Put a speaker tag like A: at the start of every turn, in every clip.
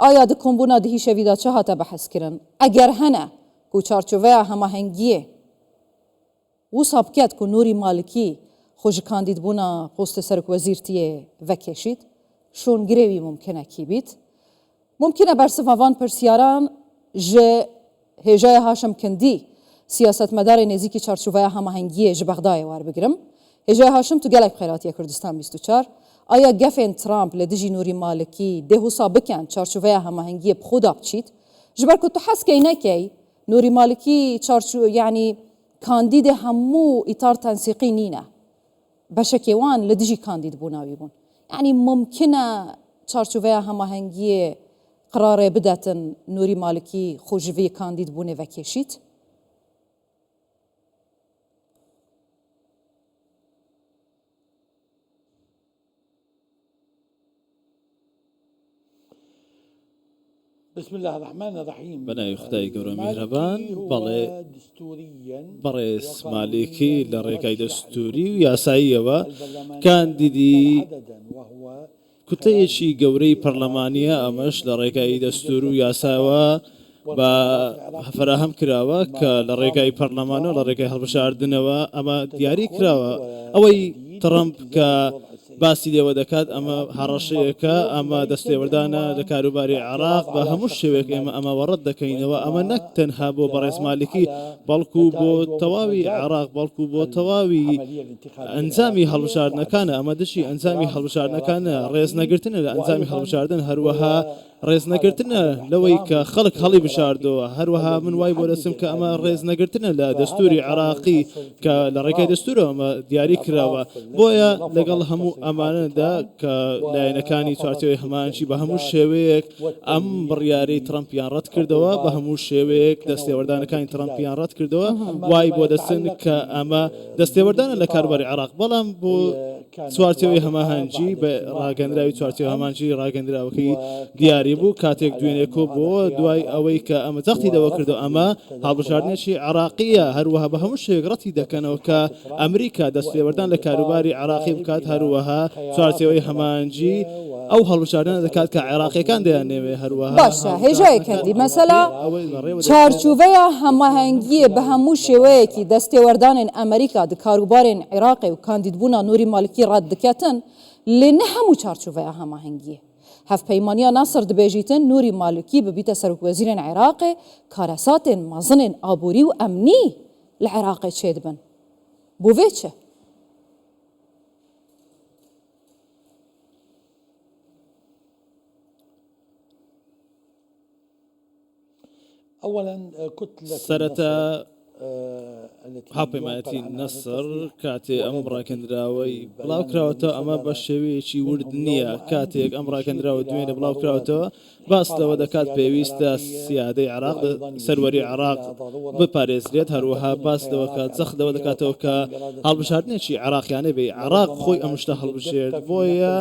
A: آیا د کۆمبوونا دهیشەویدا چه هاتە بەحەزکردن ئەگەر هەنە و چارچۆڤەیە هەماهەنگیە وسا بکات کو نوری مالکی خوش کاندید بونا پست سرک وزیرتیه وکشید شون گریوی ممکنه کی بیت ممکنه برسفوان پرسیاران ج هجای هاشم کندی سیاست مدار نزیکی چارچوبه هماهنگی ج بغداد وار بگیرم هجای هاشم تو گلک خیراتی کردستان 24 آیا گفن ترامپ لدیجی نوری مالکی ده حسا بکن چارچوبه هماهنگی بخدا بچید جبر کت حس کی نکی نوری مالکی چارچو یعنی کاندید همو اطار تنسیقی نینه بشکیوان لدیجی کاندید بوناوی بون یعنی ممکنه چارچوبه هماهنگی قرار بداتن نوری مالکی خوشوی کاندید بونه و کشید
B: بسم الله الرحمن الرحيم
C: بنای خدای گەورە میهرەبان بەڵێ بەڕێز مالکی لە ڕێگای دەستوری و یاساییەوە کاندیدی کوتەیەکی گەورەی پەرلەمانیە ئەمەش لە ڕێگای دەستور و یاساوە بە فراهەم کراوە کە لە ڕێگای پەرلەمانەوە لە ڕێگای هەڵبژاردنەوە ئەمە دیاری کراوە ئەوەی ترامپ کە باسی لێوە دەکات ئەمە هەڕەشەیەکە ئەمە دەستێوەردانە لە کاروباری عراق بە هەموو شێوێک ئێمە ئەمە وەڕەت دەکەینەوە ئەمە نەک تەنها بۆ بەڕێز مالکی بەڵکو بۆ تەواوی عراق بەڵکو بۆ تەواوی ئەنجامی هەڵبژاردنەکانە ئەمە دشی ئەنجامی هەڵبژاردنەکانە ڕێزنەگرتنە لە ئەنجامی هەڵبژاردن هەروەها ڕێزنەگرتنە لەوەی کە خەڵک هەڵی بشاردەوە هەروەها من وای بۆ دەسم کە ئەمە ڕێزنەگرتنە لە دەستوری عراقی کە لە ڕێگای دەستورەوە ئەمە دیاری کراوە بۆیە لەگەڵ هەموو ئەمانەدا کە لایەنەکانی چوارچێوەی هەمانشی بە هەموو شێوەیەک ئەم بڕیارەی ترامپیان ڕەت کردەوە بە هەموو شێوەیەک دەستێوەردانەکانی ترامپیان ڕەت کردەوە وای بۆ دەستن کە ئەمە دەستێوەردانە لە کاروباری عراق بەڵام بۆ چوارچێوەی هەماهەنگی بە ڕاگەندراوی چوارچێوەی هەماهەنگی ڕاگەندراوەکەی دیاری بوو کاتێک دوێنێ کۆ بۆ دوای ئەوەی کە ئەمە جەختی دەوە کردو ئەمە هەڵبژاردنێکی عراقیە هەروەها بە هەموو شێوەیەک ڕەتی دەکەنەوە کە ئەمریکا دەستێوەردان لە کاروباری عراقی بکات هەروەها چوارچێوەی هەماهەنگی ئەو هەڵبژاردنە دەکات کە عێراقیەکان دەیانەوێ هەروەها
A: باشە هێژایەکەندی مەسەلا چارچوبەیە هەماهەنگیە بە هەموو شێوەیەکی دەستێوەردانên ئەمریکا د کاروبارên عێراقی و کاندیدبوونا نوری مالکی ڕەت دەکەتن لێ نە هەموو چارچوبەیە هەماهەنگیە هەفپەیمانیا ناسر دەبێژیتن نوری مالکی ببیتە سەرۆکوەزیرên عێراقê کارەساتên mezin ئابووری و ئەمنی لە عێراقê çê dibin بۆ vê çi
B: أولا كتلة
C: سەرەتا هاوپەیمانەتی نەسر کاتێ ئەم ڕاکەندراوەی بڵاو کراوەتەوە ئەمە بە شێوەیەکی ورد نییە کاتێک ئەم ڕاکەندراوە دوێنێ بڵاو کراوەتەوە باس لەوە دەکات پێویستە سیادەی عراق سەروەری عراق بپارێزرێت هەروەها باس لەوە کات زەخ لەوە دەکاتەوە کە هەڵبژاردنێکی عراقیانە بێ عراق خۆی ئەم شتە هەڵبژێرد بۆیە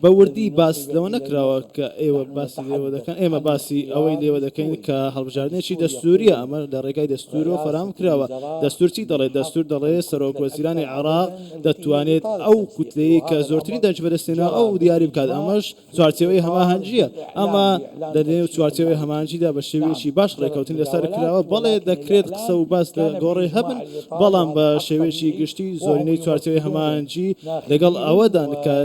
C: بە وردی باس لەوە نەکراوە کە ئێوە باسی لێوە دەکەن ئێمە باسی ئەوەی لێوە دەکەین کە هەڵبژاردنێکی دەستوریە ئەمە لە ڕێگای دەستورەوە فەرام کراوە دەستور چی دەڵێت دەستور دەڵێت سەرۆکوەزیرانی عراق دەتوانێت ئەو کوتلەیە کە زۆرتری دەنج بەدەستێنەوە ئەو دیاری بکات ئەمەش چوارچێوەی هەماهەنگیە ئەمە لە نێو چوارچێوەی هەماهەنگیدا بە شێوەیەکی باش ڕێکەوتن لەسەر کراوە بەڵێ دەکرێت قسە و باس لە گۆڕی هەبن بەڵام بە شێوەیەکی گشتی زۆرینەی چوارچێوەی هەماهەنگی لەگەڵ ئەوەدان کە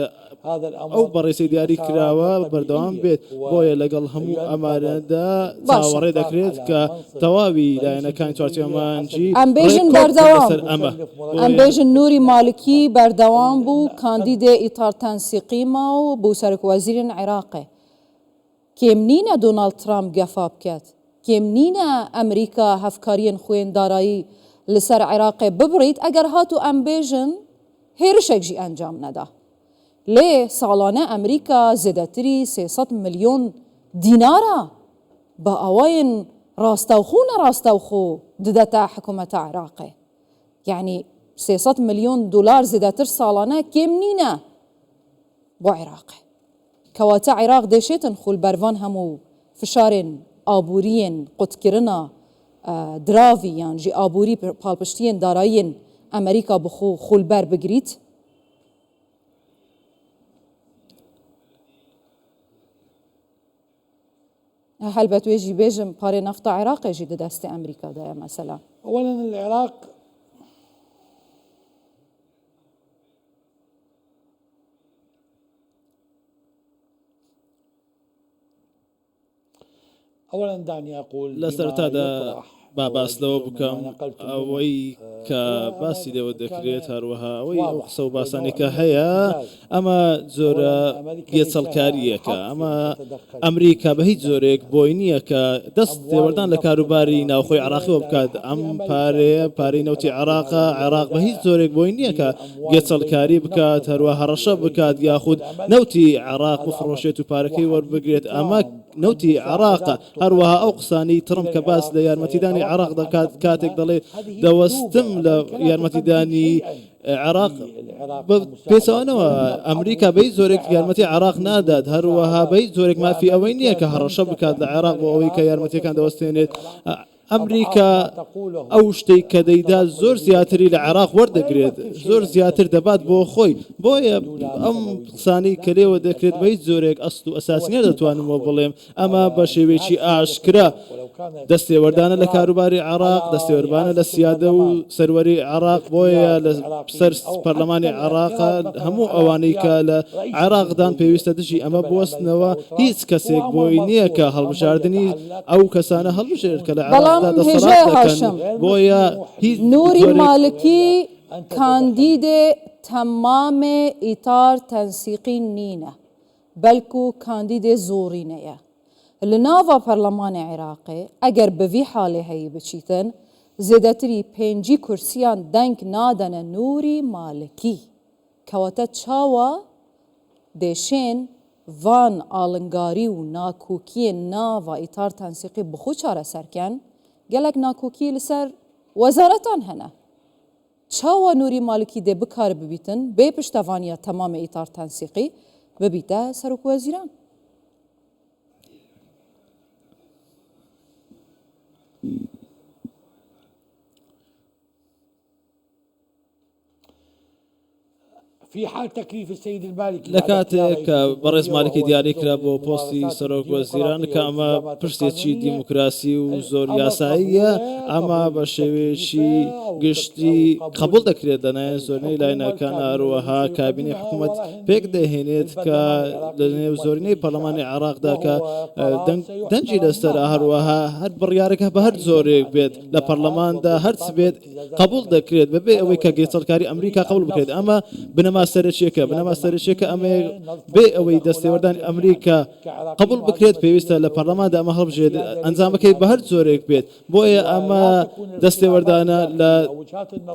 C: ئەو بەڕێسی دیاری کراوە بەردەوام بێت بۆیە لەگەڵ هەموو ئەمانەدا چاوەڕێ دەکرێت کە تەواوی لایەنەکانی چوارچێوەی هەماهەنگی
A: ئەمبێژن بەردەوام ئەمبێژن نوری مالکی بەردەوام بوو کاندیدێ ئیتار تەنسیقیما و بۆ سەرۆکوەزیرên عێراقê کێم نینە دۆناڵد ترامپ گەفا بکات کێم نینە ئەمریکا هەفکاریên خوێن دارایی لەسەر عێراقê ببڕیت ئەگەر هاتو ئەمبێژن هێرشێک jî ئەنجام نەدا لێ ساڵانە ئەمریکا زێدەتری 300 ملیۆن دینارە بە ئەوەیەن ڕاستەوخۆ نەڕاستەوخۆ ددەتە حکوومەتە عێراقê یعنی 300 ملیۆن دلار زێدەتر ساڵانە کێم نینە بۆ عێراقê کەواتە عێراق دێشێتن خولبەروان هەموو فشارên ئابووریên قوتکردنا دراوی یان jî ئابووری پاڵپشتیên داراییên ئەمریکا بخۆ خولبەر بگریت هل بتويجي بيجم باري نفط عراقي جي دست أمريكا دا مثلا؟
B: أولا العراق أولا دعني أقول
C: لە سەرەتادا با باس لەوە بکەم ئەوەی کە باسی لێوە دەکرێت هەروەها ئەوەی ئەو قسە و باسانی کە هەیە ئەمە زۆرە گێچەڵکاریەکە ئەمە ئەمریکا بە هیچ زۆرێک بۆی نییە کە دەست تێوەردان لە کاروباری ناوخۆی عراقیەوە بکات ئەم پارەی نەوتی عراقا عراق بە هیچ زۆرێک بۆی نییە کە گێچەڵکاری بکات هەروە هەڕەشە بکات یاخود نەوتی عراق بفرۆشێت و پارەکەی وەربگرێت ئەمە نەوتی عراقە هەروەها ئەو قسانی ترم کە باس لە یارمەتیدانی عراق دەکات کاتێک دەڵێ دەوەستم لە یارمەتیدانی عراق پێچەوانەوە ئەمریکا بەی زۆرێک یارمەتی عراق نادات هەروەها بەی زۆرێک مافی ئەوەی نییە کە هەڕەشە بکات لە عراق بۆ ئەوەی کە یارمەتیەکان دەوەستێنێت ئەمریکا ئەو شتێک کە دەیدات زۆر زیاتری لە عراق وەردەگرێت زۆر زیاتر دەبات بۆ خۆی بۆیە ئەم قسانی کە لێوە دەکرێت بە هیچ زۆرێک ئەست و ئەساسینە دەتوانمەوە بڵێم ئەمە بە شێوەیەکی ئاشکرا دەستێوەردانە لە کاروباری عراق دەستێوەربانە لە سیادە و سەروەری عراق بۆیە لە سەر پەرلەمانی عراقا هەموو ئەوانەی کە لە عراقدان پێویستە دژی ئەمە بوەستنەوە هیچ کەسێک بۆی نییە کە هەڵبژاردننی ئەو کەسانە هەڵبژێت کە لە عراقدا دەسەڵات دەکەن بۆیە هیچ
A: نوری مالکی کاندید تمام ئیتار تەنسیقی نینە بەلکو کاندید زۆرینەیە لە ناوە پەرلەمانی عێراقی ئەگەر بەڤی حاڵێ هەیە بچیتن زێدەتری 5 کورسیان دەنگ نادەنە نوری مالکی کەواتە چاوە دێشێن وان ئاڵنگاری و ناکۆکیە ناوە ئیتار تەنسیقی بخۆ چارەسەرکەن gelek nakokî li ser wezaretan hene. Çawa Nûrî Malikî dê bikar bibîtin bê piştevaniya temamê îtar tensîqî bibîte Serokweziran.
B: في حال تكليف السيد المالكي
C: لە کاتێک کە بەڕێز مالکی دیاری کرا بۆ پۆستی سەرۆک وەزیران کە ئەمە پرسێکی دیموکراسی و زۆر یاساییە ئەمە بە شێوەیەکی گشتی قبول دەکرێت لەلایەن زۆرینەی لایەنەکان هەروەها کابینی حکوومەت پێک دەهێنێت کە لە نێو زۆرینەی پەرلەمانی عێراقدا کە دەنجی لەسەر هەروەها هەر بڕیارێکە بە هەر زۆرێک بێت لە پەرلەماندا هەرچ بێت قبول دەکرێت بەبێ ئەوەی کە گێچەڵکاری ئەمریکا قبول بکرێت ئەمە بنەما سەرچێکە ئەمێ بێ ئەوەی دەستێوەردانی ئەمریکا قبول بکرێت پێویستە لە پەرلەماندا ئەمە هەڵبژێت ئەنجامەکەی بە هەر زۆرێک بێت بۆیە ئەمە دەستێوەردانە لە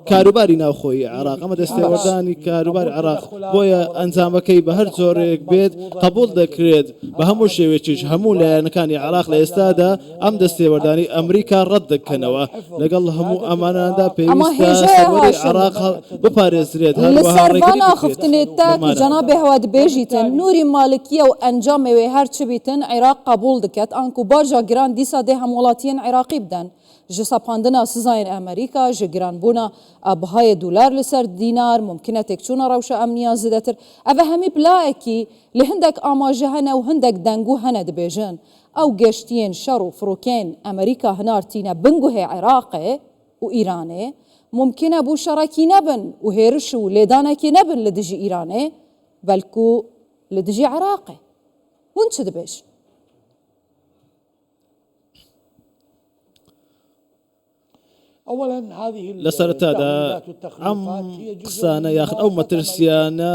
C: کاروباری ناوخۆی عراق ئەمە دەستێوەردانی کاروباری عراق بۆیە ئەنجامەکەی بە هەر زۆرێک بێت قبول دەکرێت بە هەموو شێوێکیش هەموو لایەنەکانی عراق لە ئێستادا ئەم دەستێوەردانی ئەمریکا ڕەت دەکەنەوە لەگەڵ هەموو ئەماناندا پێویستە سەروەری عراق بپارێزرێت هەروەها ڕێگری
A: خفتنێتە جەنابێ هەوا دبێژیتن نوری مالکیە و ئەنجامێوێ هەر چ بیتن عێراق قبول دکات ئانکو بارژا گران دیسا دێ هەموڵاتیان عێراقی بدەن ji sapandina sizayên Amerîka ji giranbûna bihayê dolar li ser dînar mumkine têkçûna rewşa emniya zêdetir ev hemî bilaekî li hindek amaje hene û hindek dengû hene dibêjin ew geştiyên şer û firokên Amerîka hinartîne bingûhê Iraqê û Îranê mumkine bû şerekî nebin û hêriş û lêdanekî nebin li dijî Îranê belkû li dijî Iraqê hûn çi dibêjin
C: لە سەرەتادا ئەم قسانە یاخد ئەو مەترسیانە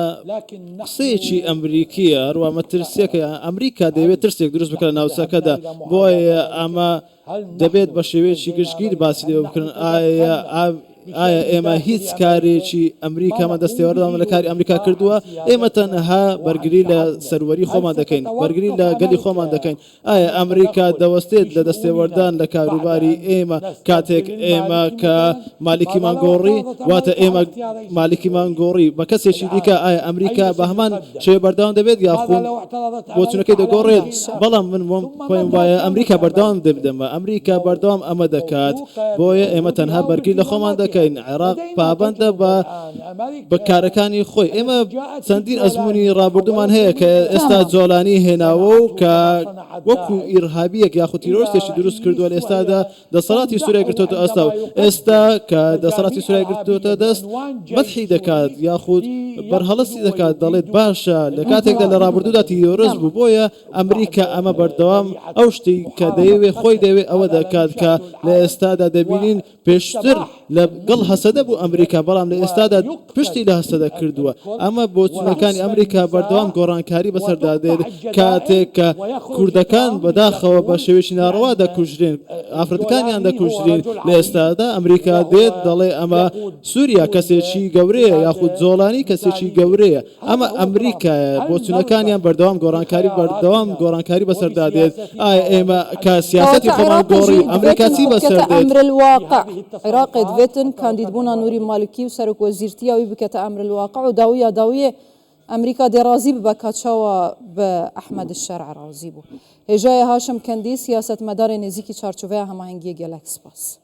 C: قسەیەکی ئەمریکیە هەروە مەترسیەکە ئەمریکا دەیەوێت ترسێک دروست بکە لە ناوچەکەدا بۆیە ئەمە دەبێت بە شێوەیەکی گشتگیر باسی لێ بکردن ئایا ئێمە هیچ کارێکی ئەمریکامان دەستێوەردامان لە کاری ئەمریکا کردووە ئێمە تەنها بەرگری لە سەروەری خۆمان دەکەین بەرگری لە گەلی خۆمان دەکەین ئایا ئەمریکا دەوەستێت لە دەستێوەردان لە کاروباری ئێمە کاتێک ئێمە کە مالیکیمان گۆڕی واتە ئێمە مالیکیمان گۆڕی بە کەسێکی دیکە ئایا ئەمریکا بە هەمان شێوە بەردەوام دەبێت یاخۆن بۆچونەکەی دەگۆڕێت بەڵام من پێم وایە ئەمریکا بەردەوام دەبدەمە ئەمریکا بەردەوام ئەمە دەکات بۆیە ئێمە تەنها بەرگری لە خۆمان دەکەین بکەین عێراق پابندە بە کارەکانی خۆی ئێمە چەندین ئەزمموی ڕابردومان هەیە کە ئێستا جۆلانی هێناوە و کە وەکو ئیرهابیەک یاخود تیرۆریستێکی دروست کردووە لە ئێستادا دەسەڵاتی سووریا گرتوتە ئێستا کە دەسەڵاتی سووریا گرتوتە دەست مەدحی دەکات یاخود بەرهەڵستی دەکات دەڵێت باشە لە کاتێکدا لە ڕابردوودا تیرۆریست بوو بۆیە ئەمریکا ئەمە بەردەوام ئەو شتی کە دەیەوێت خۆی دەوێت ئەوە دەکات کە لە ئێستادا دەبینین پێشتر لەگەڵ هەسەدە بوو ئەمریکا بەڵام لە ئێستادا پشتی لە هەسەدە کردووە ئەمە بۆچوونەکانی ئەمریکا بەردەوام گۆڕانکاری بەسەردادێت کاتێک کە کوردەکان بەداخەوە بە شێوێکی ناڕەوا دەکوژرێن ئافرەتەکانیان دەکوژرێن لە ئێستادا ئەمریکا دێت دەڵێ ئەمە سووریا کەسێکی گەورەیە یاخود جۆڵانی کەسێکی گەورەیە ئەمە ئەمریکایە بۆچوونەکانیان بەردەوام گۆڕانکاری بەسەردادێت ئایا ئێمە کە سیاسەتی خۆمان گۆڕی ئەمریکا چی بەسەردێت
A: أمر الواقع عراق دفيتن كانديد بونا نوري مالكي وسرك وزيرتي أو بكت أمر الواقع وداوية أمريكا دي رازي بكاتشاوا بأحمد الشرع رازيبو هجاية هاشم كندي سياسة مدار نزيكي شارشوفيا هما هنجي جالكس باس